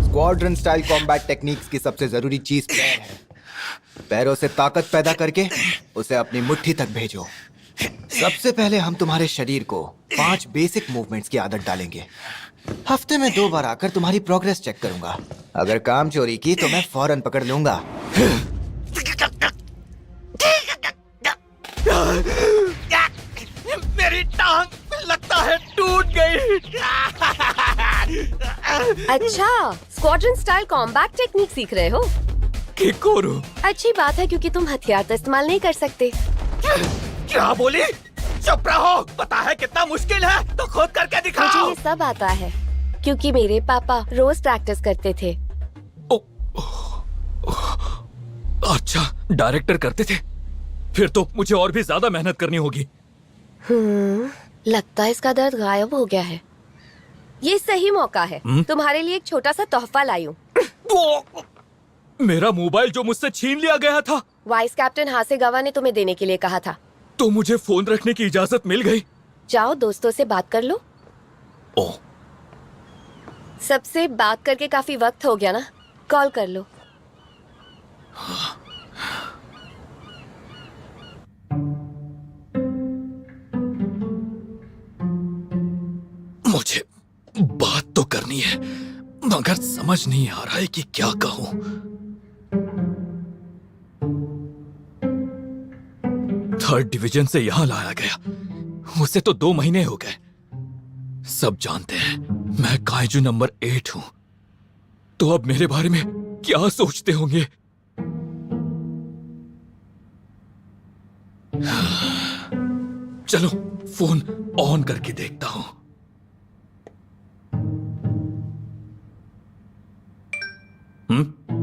Squadron style combat techniques की सबसे जरूरी चीज पैर है। पैरों से ताकत पैदा करके उसे अपनी मुट्ठी तक भेजो। सबसे पहले हम तुम्हारे शरीर को 5 बेसिक मूवमेंट्स की आदत डालेंगे। हफ्ते में 2 बार आकर तुम्हारी प्रोग्रेस चेक करूंगा। अगर काम चोरी की तो मैं फौरन पकड़ लूंगा। मेरी टांग लगता है टूट गई। अच्छा, स्क्वाड्रन स्टाइल कॉम्बैट टेक्निक सीख रहे हो? किकोरू, अच्छी बात है क्योंकि तुम हथियार तो इस्तेमाल नहीं कर सकते। क्या बोली? चुप रहो। पता है कितना मुश्किल है तो खुद करके मुझे दिखाओ। ये सब आता है क्योंकि मेरे पापा रोज प्रैक्टिस करते थे। अच्छा, डायरेक्टर करते थे? फिर तो मुझे और भी ज्यादा मेहनत करनी होगी। लगता है इसका दर्द गायब हो गया है। ये सही मौका है। तुम्हारे लिए एक छोटा सा तोहफा लाई हूँ। मेरा मोबाइल जो मुझसे छीन लिया गया था। वाइस कैप्टन हासेगावा ने तुम्हें देने के लिए कहा था। तो मुझे फोन रखने की इजाजत मिल गई। जाओ दोस्तों से बात कर लो। ओह, सबसे बात करके काफी वक्त हो गया ना, कॉल कर लो। मुझे बात तो करनी है मगर समझ नहीं आ रहा है कि क्या कहूं। थर्ड डिवीजन से यहां लाया गया, उसे तो 2 महीने हो गए। सब जानते हैं मैं काइजू नंबर 8 हूं, तो अब मेरे बारे में क्या सोचते होंगे? चलो फोन ऑन करके देखता हूं।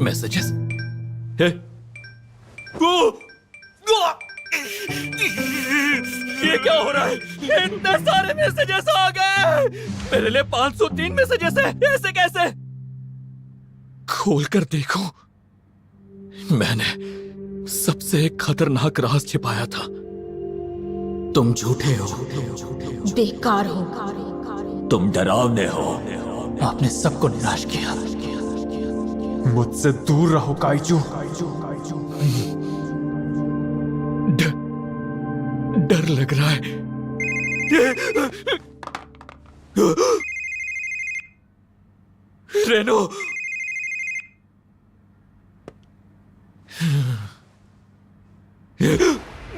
मैसेजेस। ये क्या हो रहा है? इतने सारे मैसेजेस आ गए। मेरे लिए 503 मैसेजेस है। ऐसे कैसे? खोल कर देखो। मैंने सबसे खतरनाक राज छिपाया था। तुम झूठे हो, बेकार हो, तुम डरावने हो। आपने सबको निराश किया। मुझसे दूर रहो काइजू। डर लग रहा है। रेनो,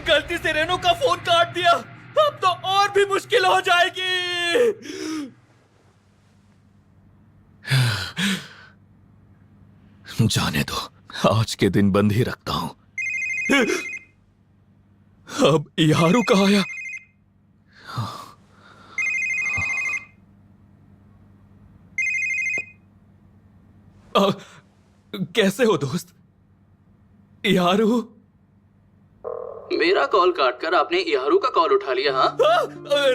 गलती से रेनो का फोन काट दिया। अब तो और भी मुश्किल हो जाएगी। जाने दो, आज के दिन बंद ही रखता हूं। अब यारू कहाँ आया? कैसे हो दोस्त? यारू? मेरा कॉल काटकर आपने इहारू का कॉल उठा लिया? हाँ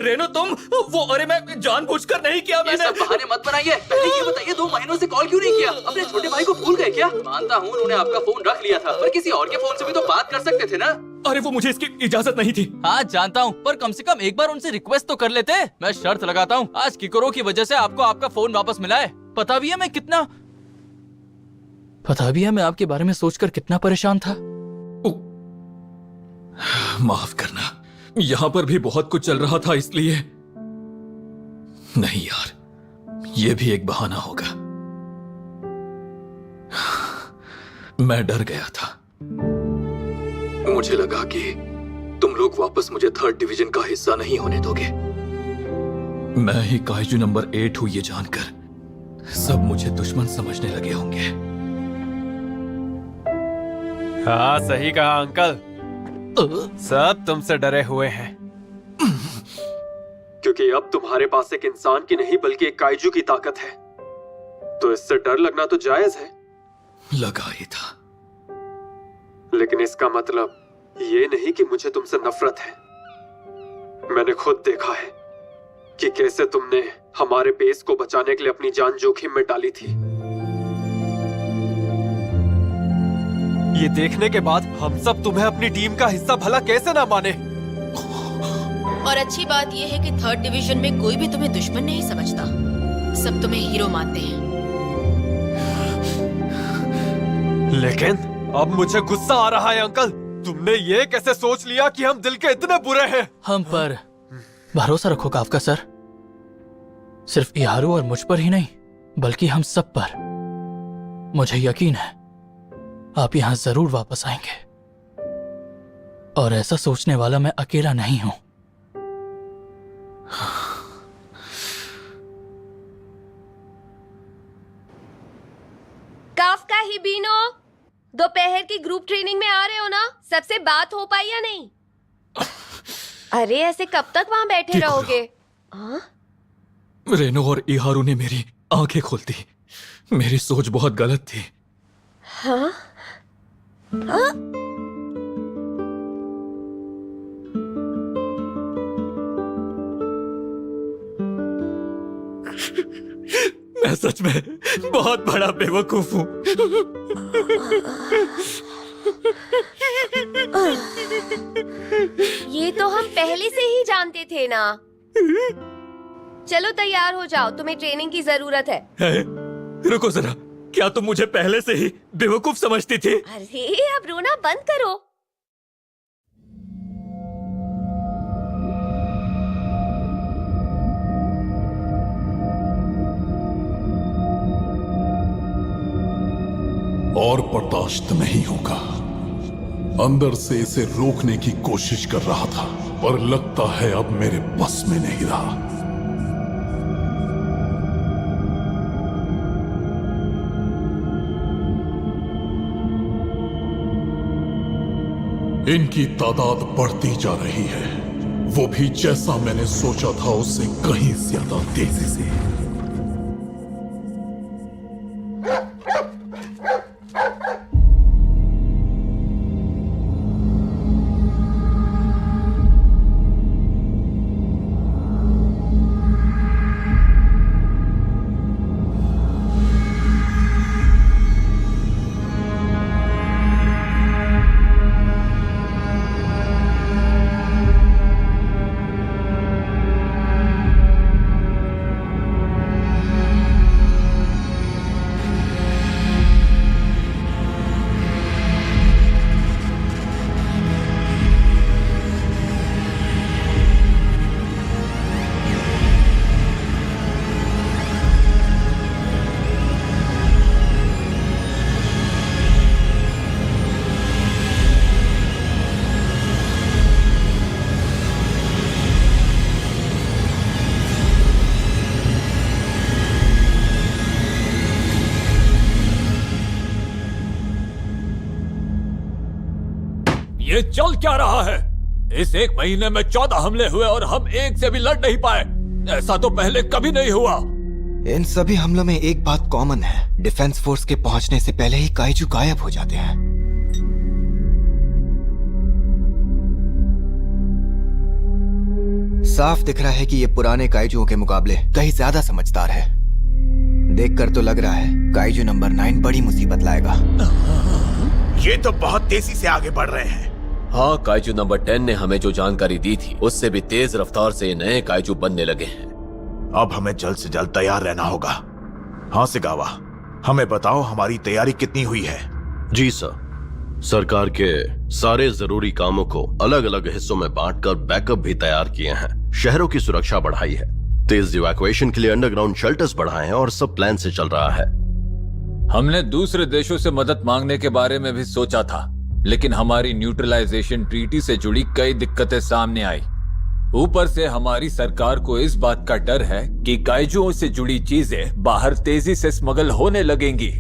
रेनो तुम वो, अरे मैं जानबूझकर नहीं किया। ये मैंने सब बहाने मत बनाइए। पहले ये बताइए 2 महीनों से कॉल क्यों नहीं किया? अपने छोटे भाई को भूल गए क्या? मानता हूँ उन्होंने आपका फोन रख लिया था, पर किसी और के फोन से भी तो बात कर सकते थे ना। अरे वो मुझे इसकी इजाजत नहीं थी। हाँ जानता हूँ, पर कम से कम एक बार उनसे रिक्वेस्ट तो कर लेते। मैं शर्त लगाता हूँ आज किकोरो की वजह से आपको आपका फोन वापस मिला है। पता भी है मैं आपके बारे में सोचकर कितना परेशान था। माफ करना, यहां पर भी बहुत कुछ चल रहा था इसलिए। नहीं यार, ये भी एक बहाना होगा। मैं डर गया था। मुझे लगा कि तुम लोग वापस मुझे थर्ड डिवीजन का हिस्सा नहीं होने दोगे। मैं ही काइजू नंबर 8 हूं ये जानकर सब मुझे दुश्मन समझने लगे होंगे। हाँ सही कहा अंकल, सब तुमसे डरे हुए हैं। क्योंकि अब तुम्हारे पास एक इंसान की नहीं बल्कि एक काइजू की ताकत है, तो इससे डर लगना तो जायज है। लगा ही था। लेकिन इसका मतलब ये नहीं कि मुझे तुमसे नफरत है। मैंने खुद देखा है कि कैसे तुमने हमारे बेस को बचाने के लिए अपनी जान जोखिम में डाली थी। ये देखने के बाद हम सब तुम्हें अपनी टीम का हिस्सा भला कैसे ना माने। और अच्छी बात यह है कि 3rd डिवीजन में कोई भी तुम्हें दुश्मन नहीं समझता, सब तुम्हें हीरो मानते हैं। लेकिन अब मुझे गुस्सा आ रहा है अंकल। तुमने ये कैसे सोच लिया कि हम दिल के इतने बुरे हैं? हम पर भरोसा रखो काफका सर, सिर्फ इहारू और मुझ पर ही नहीं बल्कि हम सब पर। मुझे यकीन है आप यहां जरूर वापस आएंगे, और ऐसा सोचने वाला मैं अकेला नहीं हूं। काफका हिबिनो, दोपहर की ग्रुप ट्रेनिंग में आ रहे हो ना? सबसे बात हो पाई या नहीं? अरे ऐसे कब तक वहां बैठे रहोगे? हाँ? रेनो और इहारू ने मेरी आंखें खोल दी। मेरी सोच बहुत गलत थी। हाँ? हाँ? मैं सच में बहुत बड़ा बेवकूफ हूँ। ये तो हम पहले से ही जानते थे ना। चलो तैयार हो जाओ, तुम्हें ट्रेनिंग की जरूरत है। रुको जरा, क्या तुम मुझे पहले से ही बेवकूफ समझती थी? अरे अब रोना बंद करो। और बर्दाश्त नहीं होगा। अंदर से इसे रोकने की कोशिश कर रहा था, पर लगता है अब मेरे बस में नहीं रहा। इनकी तादाद बढ़ती जा रही है, वो भी जैसा मैंने सोचा था उससे कहीं ज्यादा तेजी से। ये चल क्या रहा है? इस 1 महीने में 14 हमले हुए और हम एक से भी लड़ नहीं पाए। ऐसा तो पहले कभी नहीं हुआ। इन सभी हमलों में एक बात कॉमन है, डिफेंस फोर्स के पहुंचने से पहले ही काइजू गायब हो जाते हैं। साफ दिख रहा है कि ये पुराने काइजुओं के मुकाबले कहीं ज्यादा समझदार है। देखकर तो लग रहा है काइजू नंबर 9 बड़ी मुसीबत लाएगा। ये तो बहुत तेजी से आगे बढ़ रहे हैं। हाँ, काइजू नंबर 10 ने हमें जो जानकारी दी थी उससे भी तेज रफ्तार से नए काइजू बनने लगे हैं। अब हमें जल्द से जल्द तैयार रहना होगा। हाँ सिगावा, हमें बताओ हमारी तैयारी कितनी हुई है? जी सर, सरकार के सारे जरूरी कामों को अलग अलग हिस्सों में बांटकर बैकअप भी तैयार किए हैं। शहरों की सुरक्षा बढ़ाई है, तेज इवैक्यूएशन के लिए अंडरग्राउंड शेल्टर्स बढ़ाए हैं और सब प्लान से चल रहा है। हमने दूसरे देशों से मदद मांगने के बारे में भी सोचा था, लेकिन हमारी न्यूट्रलाइजेशन ट्रीटी से जुड़ी कई दिक्कतें सामने आई। ऊपर से हमारी सरकार को इस बात का डर है कि काइजुओं से जुड़ी चीजें बाहर तेजी से स्मगल होने लगेंगी।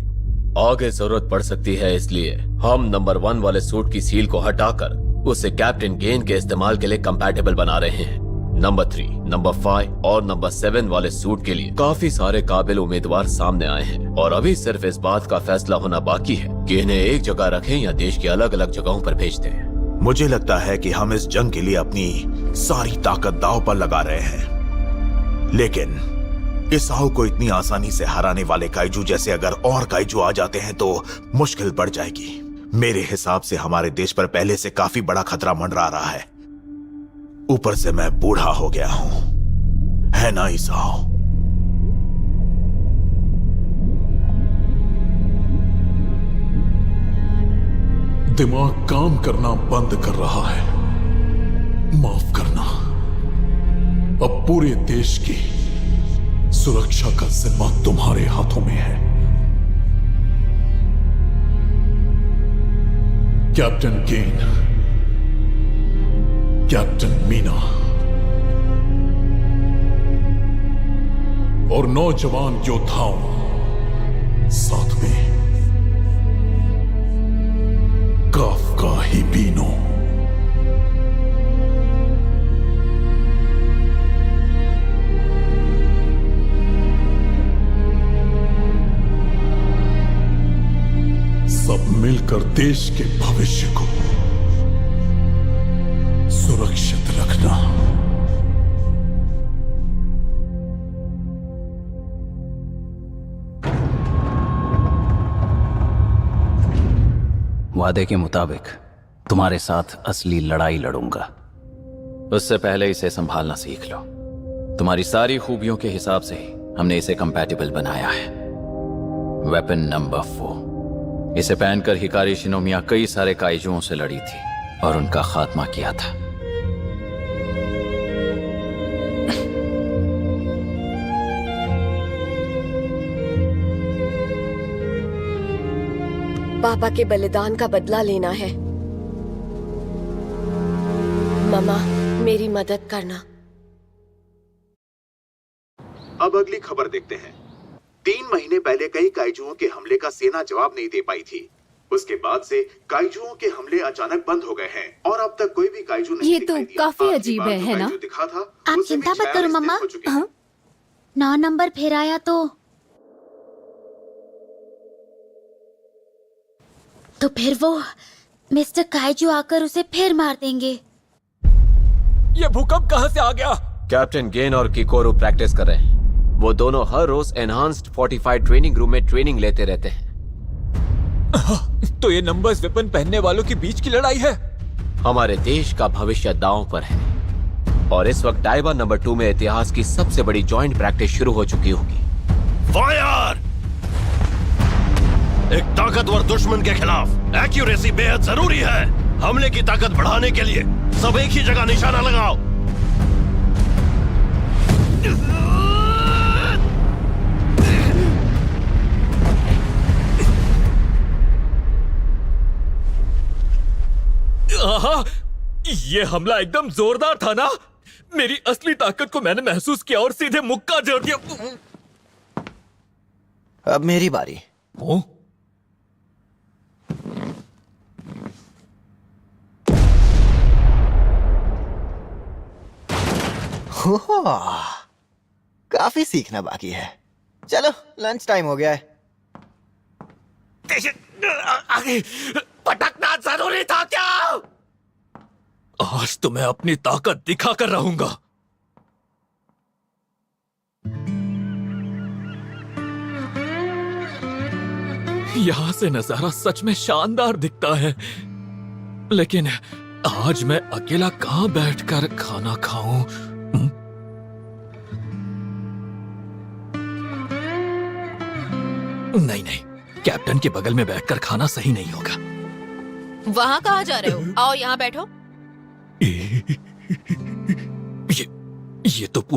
आगे जरूरत पड़ सकती है, इसलिए हम नंबर 1 वाले सूट की सील को हटाकर उसे कैप्टन गेन के इस्तेमाल के लिए कंपैटिबल बना रहे हैं। नंबर 3, नंबर 5 और नंबर 7 वाले सूट के लिए काफी सारे काबिल उम्मीदवार सामने आए हैं और अभी सिर्फ इस बात का फैसला होना बाकी है कि इन्हें एक जगह रखें या देश की अलग अलग जगहों पर भेज दें। मुझे लगता है कि हम इस जंग के लिए अपनी सारी ताकत दांव पर लगा रहे हैं, लेकिन इस आओ को इतनी आसानी से हराने वाले काइजू जैसे अगर और काइजू आ जाते हैं तो मुश्किल बढ़ जाएगी। मेरे हिसाब से हमारे देश पर पहले से काफी बड़ा खतरा मंडरा रहा है। ऊपर से मैं बूढ़ा हो गया हूं, है ना ईसाओ? दिमाग काम करना बंद कर रहा है। माफ करना। अब पूरे देश की सुरक्षा का जिम्मा तुम्हारे हाथों में है। कैप्टन गेन, कैप्टन मीना और नौजवान योद्धाओं साथ में काफका ही बीनो। सब मिलकर देश के भविष्य को सुरक्षित रखना। वादे के मुताबिक तुम्हारे साथ असली लड़ाई लड़ूंगा। उससे पहले इसे संभालना सीख लो। तुम्हारी सारी खूबियों के हिसाब से ही हमने इसे कंपैटिबल बनाया है। Weapon number 4। इसे पहनकर हिकारी शिनोमिया कई सारे काइजुओं से लड़ी थी और उनका खात्मा किया था। पापा के बलिदान का बदला लेना है। मम्मा, मेरी मदद करना। अब अगली खबर देखते हैं। 3 महीने पहले कई काइजुओं के हमले का सेना जवाब नहीं दे पाई थी। उसके बाद से काइजुओं के हमले अचानक बंद हो गए हैं और अब तक कोई भी काइजू नहीं ये तो काफी अजीब है ना? दिखा था, आप चिंता मत करो मम्मा। 9 नंबर फिर आया तो फिर वो मिस्टर काइजू आकर उसे फिर मार देंगे। ये भूकंप कहां से आ गया? कैप्टन गेन और किकोरू प्रैक्टिस कर रहे हैं। वो दोनों हर रोज एनहांस्ड फोर्टिफाइड ट्रेनिंग रूम में ट्रेनिंग लेते रहते हैं। तो ये नंबर्स वेपन पहनने वालों के बीच की लड़ाई है। हमारे देश का भविष्य दांव पर है और इस वक्त डाइवा नंबर 2 में इतिहास की सबसे बड़ी जॉइंट प्रैक्टिस शुरू हो चुकी होगी। फायर! एक ताकतवर दुश्मन के खिलाफ एक्यूरेसी बेहद जरूरी है। हमले की ताकत बढ़ाने के लिए सब एक ही जगह निशाना लगाओ। आहा, ये हमला एकदम जोरदार था ना? मेरी असली ताकत को मैंने महसूस किया और सीधे मुक्का जड़ दिया। अब मेरी बारी। ओ? काफी सीखना बाकी है। चलो, लंच टाइम हो गया है। पटकना जरूरी था क्या? आज तो मैं अपनी ताकत दिखा कर रहूंगा। यहां से नजारा सच में शानदार दिखता है, लेकिन आज मैं अकेला कहां बैठकर खाना खाऊं? नहीं नहीं, कैप्टन के बगल में बैठकर खाना सही नहीं होगा। वहां कहाँ जा रहे हो? आओ यहाँ बैठो। ये तो